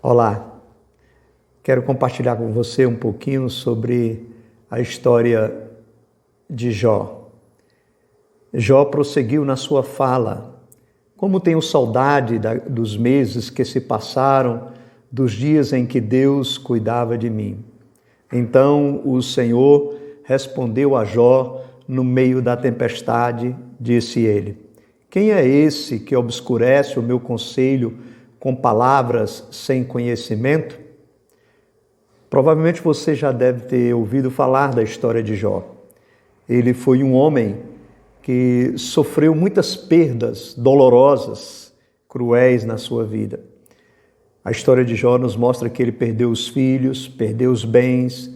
Olá, quero compartilhar com você um pouquinho sobre a história de Jó. Jó prosseguiu na sua fala: como tenho saudade dos meses que se passaram, dos dias em que Deus cuidava de mim. Então o Senhor respondeu a Jó no meio da tempestade, disse ele: quem é esse que obscurece o meu conselho com palavras sem conhecimento? Provavelmente você já deve ter ouvido falar da história de Jó. Ele foi um homem que sofreu muitas perdas dolorosas, cruéis na sua vida. A história de Jó nos mostra que ele perdeu os filhos, perdeu os bens,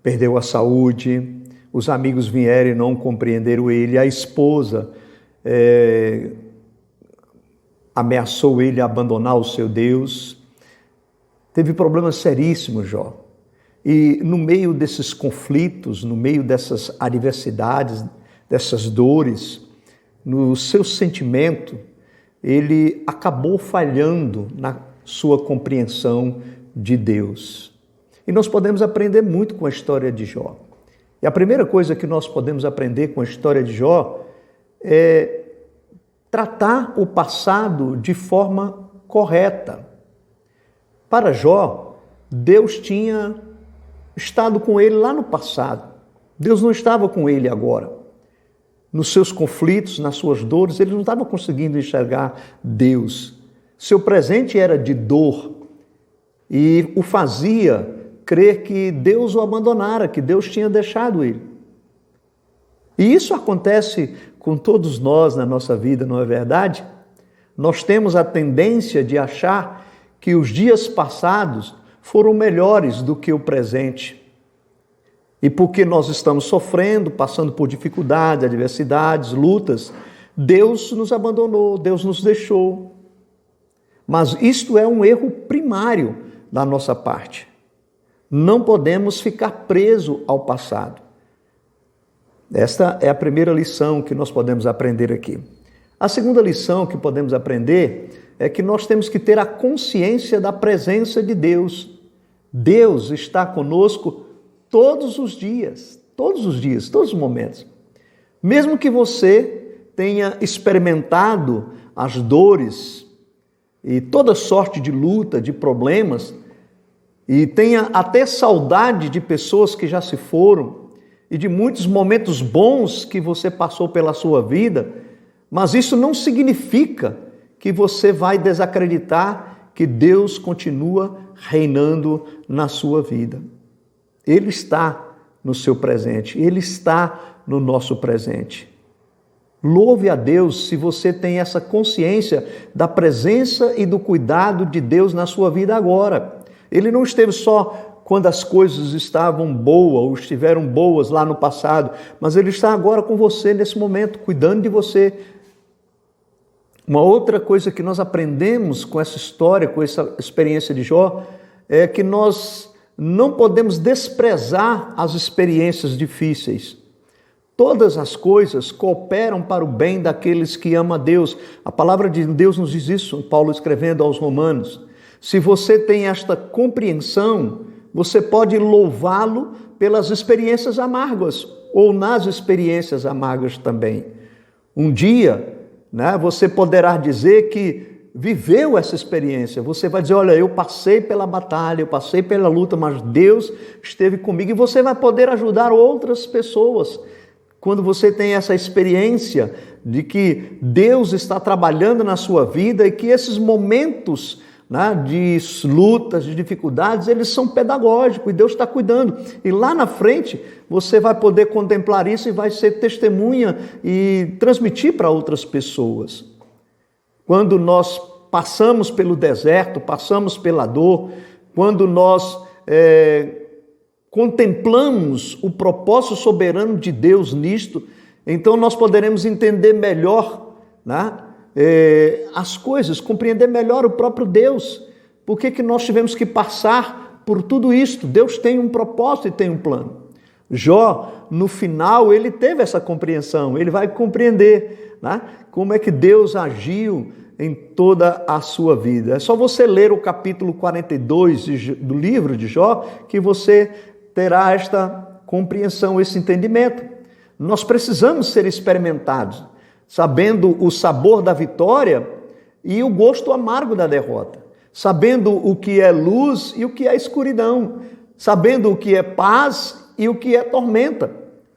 perdeu a saúde, os amigos vieram e não compreenderam ele, a esposa ameaçou ele a abandonar o seu Deus. Teve problemas seríssimos, Jó. E no meio desses conflitos, no meio dessas adversidades, dessas dores, no seu sentimento, ele acabou falhando na sua compreensão de Deus. E nós podemos aprender muito com a história de Jó. E a primeira coisa que nós podemos aprender com a história de Jó é tratar o passado de forma correta. Para Jó, Deus tinha estado com ele lá no passado. Deus não estava com ele agora. Nos seus conflitos, nas suas dores, ele não estava conseguindo enxergar Deus. Seu presente era de dor e o fazia crer que Deus o abandonara, que Deus tinha deixado ele. E isso acontece com todos nós na nossa vida, não é verdade? Nós temos a tendência de achar que os dias passados foram melhores do que o presente. E porque nós estamos sofrendo, passando por dificuldades, adversidades, lutas, Deus nos abandonou, Deus nos deixou. Mas isto é um erro primário da nossa parte. Não podemos ficar presos ao passado. Esta é a primeira lição que nós podemos aprender aqui. A segunda lição que podemos aprender é que nós temos que ter a consciência da presença de Deus. Deus está conosco todos os dias, todos os momentos. Mesmo que você tenha experimentado as dores e toda sorte de luta, de problemas, e tenha até saudade de pessoas que já se foram, e de muitos momentos bons que você passou pela sua vida, mas isso não significa que você vai desacreditar que Deus continua reinando na sua vida. Ele está no seu presente, Ele está no nosso presente. Louve a Deus se você tem essa consciência da presença e do cuidado de Deus na sua vida agora. Ele não esteve só quando as coisas estavam boas ou estiveram boas lá no passado, mas Ele está agora com você nesse momento, cuidando de você. Uma outra coisa que nós aprendemos com essa história, com essa experiência de Jó, é que nós não podemos desprezar as experiências difíceis. Todas as coisas cooperam para o bem daqueles que amam a Deus. A palavra de Deus nos diz isso, Paulo escrevendo aos Romanos. Se você tem esta compreensão, você pode louvá-lo pelas experiências amargas ou nas experiências amargas também. Um dia, você poderá dizer que viveu essa experiência. Você vai dizer, olha, eu passei pela batalha, eu passei pela luta, mas Deus esteve comigo. E você vai poder ajudar outras pessoas. Quando você tem essa experiência de que Deus está trabalhando na sua vida e que esses momentos de lutas, de dificuldades, eles são pedagógicos e Deus está cuidando. E lá na frente você vai poder contemplar isso e vai ser testemunha e transmitir para outras pessoas. Quando nós passamos pelo deserto, passamos pela dor, quando nós contemplamos o propósito soberano de Deus nisto, então nós poderemos entender melhor, as coisas, compreender melhor o próprio Deus. Por que nós tivemos que passar por tudo isto? Deus tem um propósito e tem um plano. Jó, no final, ele teve essa compreensão, ele vai compreender como é que Deus agiu em toda a sua vida. É só você ler o capítulo 42 do livro de Jó que você terá esta compreensão, esse entendimento. Nós precisamos ser experimentados, sabendo o sabor da vitória e o gosto amargo da derrota, sabendo o que é luz e o que é escuridão, sabendo o que é paz e o que é tormenta.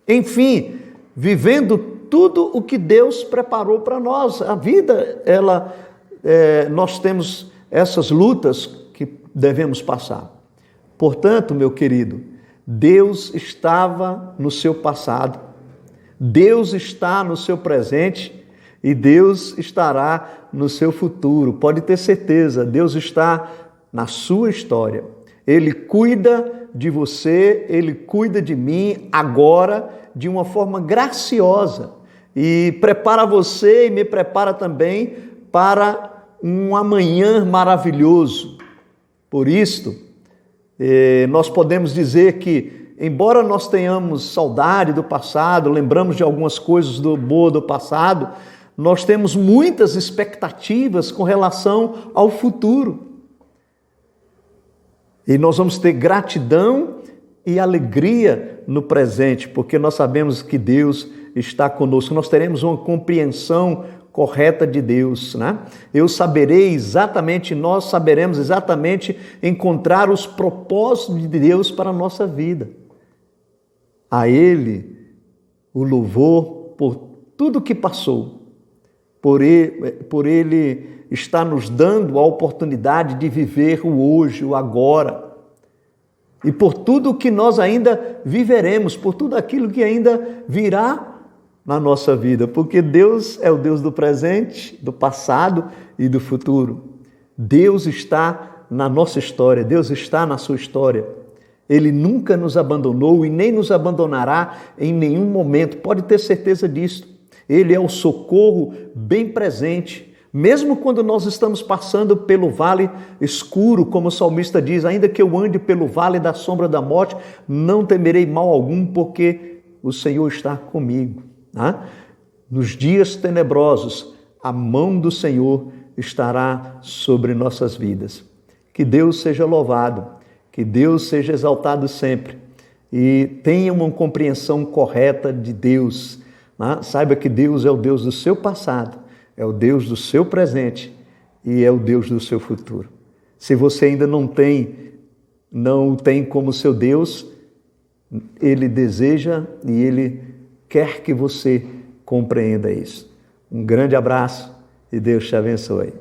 Enfim, vivendo tudo o que Deus preparou para nós. A vida, nós temos essas lutas que devemos passar. Portanto, meu querido, Deus estava no seu passado, Deus está no seu presente e Deus estará no seu futuro. Pode ter certeza, Deus está na sua história. Ele cuida de você, Ele cuida de mim agora de uma forma graciosa e prepara você e me prepara também para um amanhã maravilhoso. Por isto, nós podemos dizer que, embora nós tenhamos saudade do passado, lembramos de algumas coisas boas do passado, nós temos muitas expectativas com relação ao futuro. E nós vamos ter gratidão e alegria no presente, porque nós sabemos que Deus está conosco. Nós teremos uma compreensão correta de Deus, né? Nós saberemos exatamente encontrar os propósitos de Deus para a nossa vida. A Ele o louvor por tudo que passou, por Ele está nos dando a oportunidade de viver o hoje, o agora, e por tudo que nós ainda viveremos, por tudo aquilo que ainda virá na nossa vida, porque Deus é o Deus do presente, do passado e do futuro. Deus está na nossa história, Deus está na sua história. Ele nunca nos abandonou e nem nos abandonará em nenhum momento, pode ter certeza disso. Ele é o socorro bem presente, mesmo quando nós estamos passando pelo vale escuro, como o salmista diz, ainda que eu ande pelo vale da sombra da morte, não temerei mal algum, porque o Senhor está comigo. Nos dias tenebrosos, a mão do Senhor estará sobre nossas vidas. Que Deus seja louvado, que Deus seja exaltado sempre e tenha uma compreensão correta de Deus. Saiba que Deus é o Deus do seu passado, é o Deus do seu presente e é o Deus do seu futuro. Se você ainda não o tem como seu Deus, Ele deseja e Ele quer que você compreenda isso. Um grande abraço e Deus te abençoe.